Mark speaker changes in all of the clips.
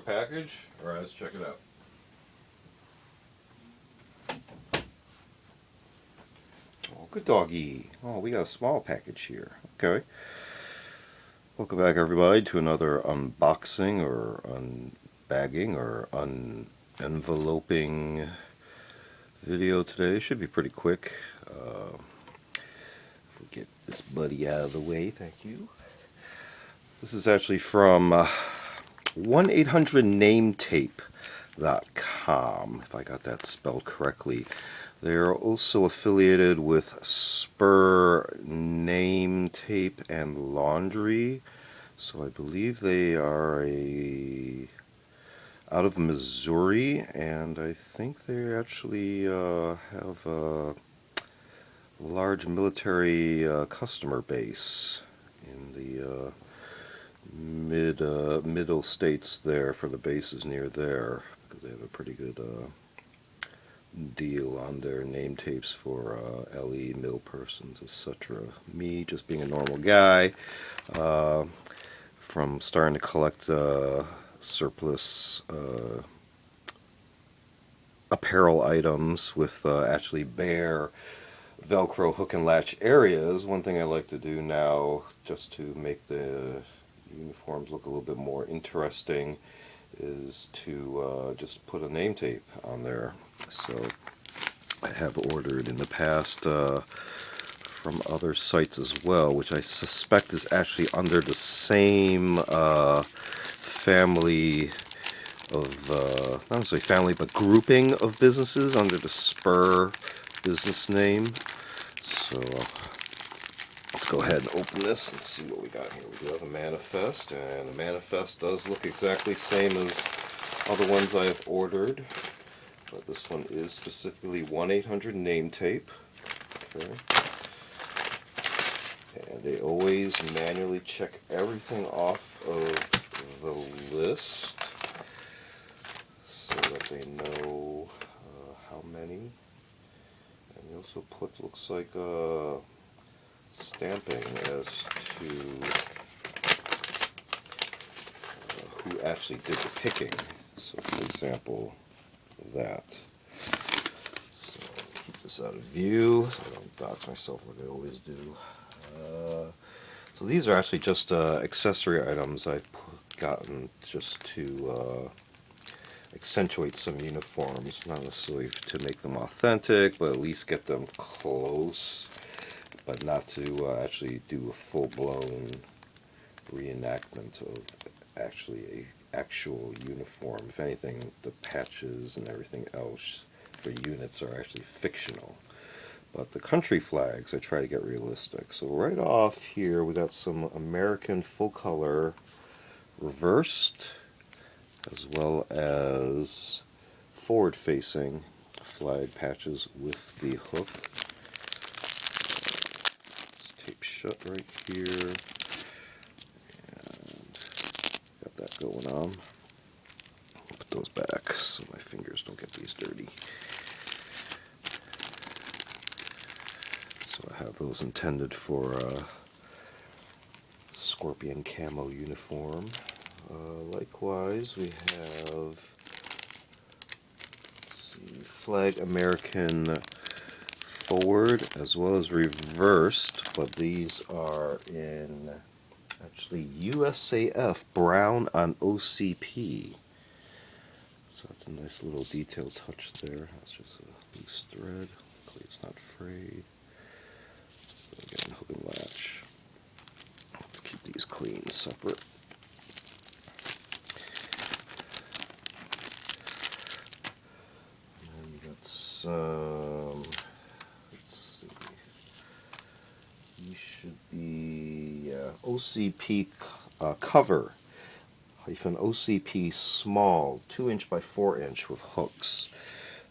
Speaker 1: package. Alright, let's check it out.
Speaker 2: Oh, good doggy. Oh, we got a small package here. Okay. Welcome back, everybody, to another unboxing or unbagging or unenveloping video today. Should be pretty quick. If we get this buddy out of the way, thank you. This is actually from 1800NAMETAPE.com, if I got that spelled correctly. They are also affiliated with Spur Name Tape and Laundry, so I believe they are out of Missouri, and I think they actually have a large military customer base in the middle states there for the bases near there, because they have a pretty good deal on their name tapes for LE mill persons, etc. Me, just being a normal guy, from starting to collect surplus apparel items with actually bare Velcro hook and latch areas. One thing I like to do now, just to make the uniforms look a little bit more interesting, is to just put a name tape on there. So I have ordered in the past from other sites as well, which I suspect is actually under the same family of, not necessarily family, but grouping of businesses under the Spur business name. So let's go ahead and open this and see what we got here. We do have a manifest, and the manifest does look exactly the same as other ones I have ordered, but this one is specifically 1-800-NAME-TAPE. Okay. And they always manually check everything off of the list so that they know how many. And they also put, looks like, stamping as to who actually did the picking. So, for example, that. So, keep this out of view so I don't dox myself like I always do. So these are actually just accessory items I've gotten just to accentuate some uniforms, not necessarily to make them authentic, but at least get them close, but not to actually do a full-blown reenactment of actually a actual uniform. If anything, the patches and everything else for units are actually fictional. But the country flags, I try to get realistic. So right off here, we got some American full-color reversed, as well as forward-facing flag patches with the hook. It's taped shut right here, and got that going on. I'll put those back so my fingers don't get these dirty. So I have those intended for scorpion camo uniform. Likewise, we have, let's see, flag American forward as well as reversed, but these are in actually USAF brown on OCP. So that's a nice little detail touch there. That's just a loose thread. Hopefully it's not frayed. Again, hook and latch. Let's keep these clean, separate. And we got some, let's see, these should be OCP cover hyphen OCP small 2" by 4" with hooks.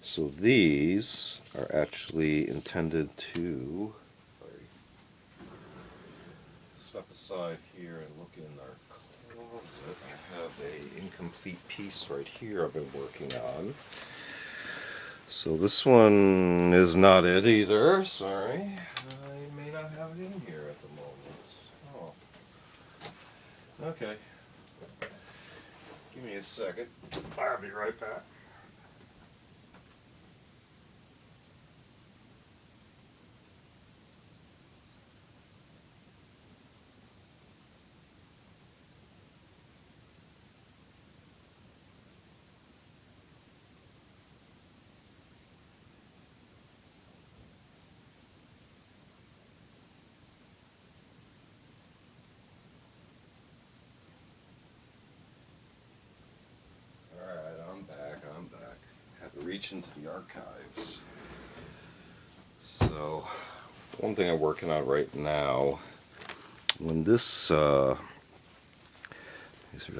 Speaker 2: So these are actually intended to step aside here and look in our closet. I have an incomplete piece right here I've been working on. So this one is not it either, sorry. I may not have it in here at the moment. Oh. Okay. Give me a second. I'll be right back. I'm back. Had to reach into the archives. So, one thing I'm working on right now, when this is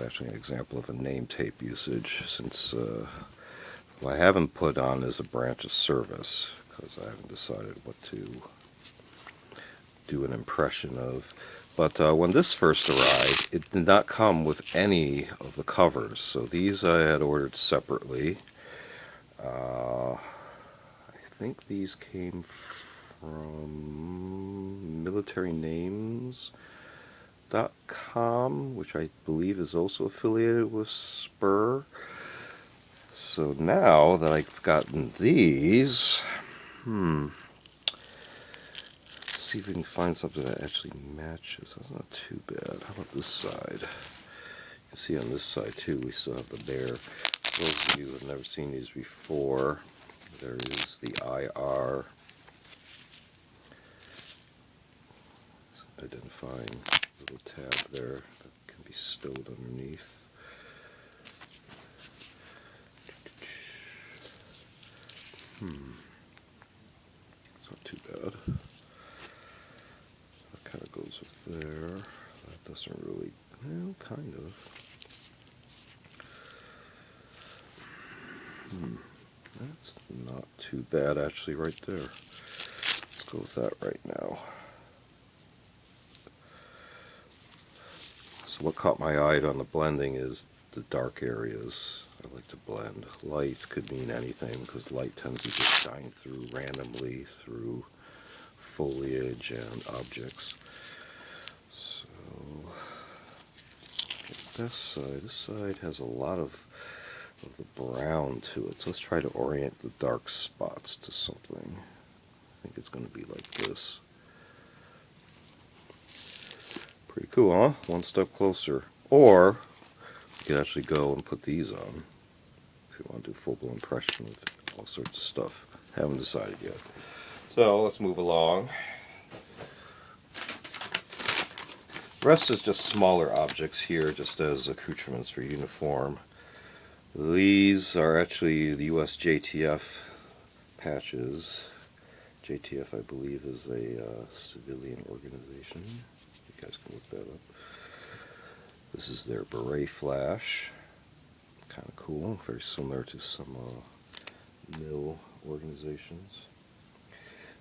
Speaker 2: actually an example of a name tape usage, since what I haven't put on is a branch of service, because I haven't decided what to do an impression of. But when this first arrived, it did not come with any of the covers, so these I had ordered separately. I think these came from militarynames.com, which I believe is also affiliated with Spur. So now that I've gotten these, let's see if we can find something that actually matches. That's not too bad. How about this side? You can see on this side too, we still have the bear. For those of you who have never seen these before, there is the IR identifying little tab there that can be stowed underneath. It's not too bad. That kind of goes up there. That doesn't really, well, kind of. That's not too bad actually right there. Let's go with that right now. So what caught my eye on the blending is the dark areas. I like to blend. Light could mean anything because light tends to just shine through randomly through foliage and objects. So this side has a lot of the brown to it. So let's try to orient the dark spots to something. I think it's going to be like this. Pretty cool, huh? One step closer. Or you could actually go and put these on if you want to do full-blown impression with all sorts of stuff. Haven't decided yet. So let's move along. The rest is just smaller objects here, just as accoutrements for uniform. These are actually the US JTF patches. JTF, I believe, is a civilian organization. You guys can look that up. This is their Beret Flash. Kind of cool, very similar to some mill organizations.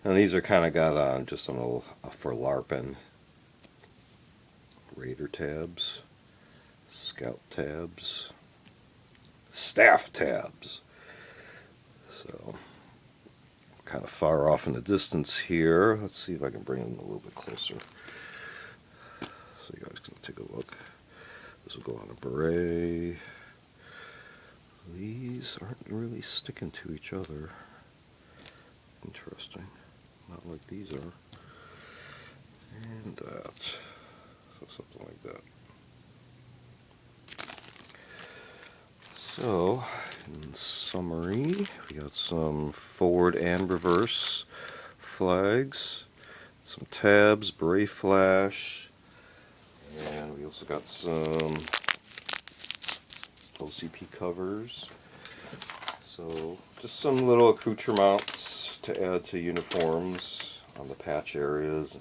Speaker 2: And these are kind of got on just a little for LARPing. Raider tabs, Scout tabs, Staff tabs. So, kind of far off in the distance here. Let's see if I can bring them a little bit closer so you guys can take a look. This will go on a beret. These aren't really sticking to each other. Interesting. Not like these are. And that. So something like that. So, in summary, we got some forward and reverse flags, some tabs, Beret Flash, and we also got some OCP covers. So, just some little accoutrements to add to uniforms on the patch areas.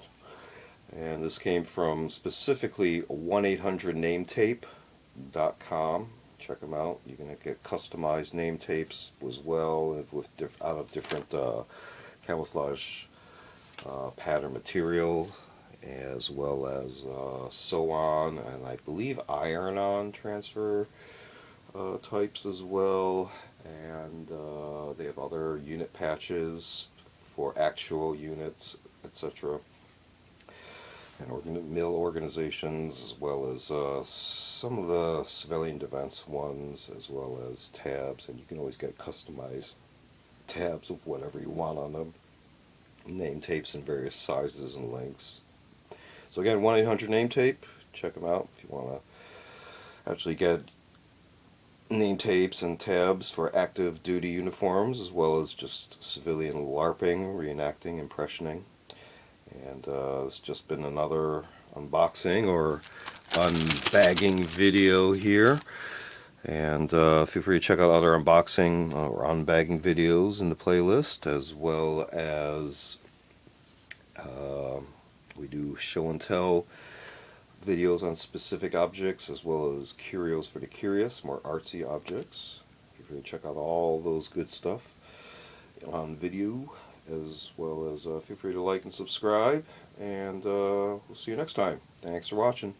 Speaker 2: And this came from specifically 1800NAMETAPE.com. Check them out. You can get customized name tapes as well with out of different camouflage pattern material, as well as sew-on and I believe iron-on transfer types as well. And they have other unit patches for actual units, etc. and mill organizations, as well as some of the civilian defense ones, as well as tabs, and you can always get customized tabs of whatever you want on them. Name tapes in various sizes and lengths. So again, 1-800-NAMETAPE. Check them out if you want to actually get name tapes and tabs for active duty uniforms, as well as just civilian LARPing, reenacting, impressioning. And it's just been another unboxing or unbagging video here. And feel free to check out other unboxing or unbagging videos in the playlist, as well as we do show and tell videos on specific objects, as well as curios for the curious, more artsy objects. Feel free to check out all those good stuff on video, as well as feel free to like and subscribe, and we'll see you next time. Thanks for watching.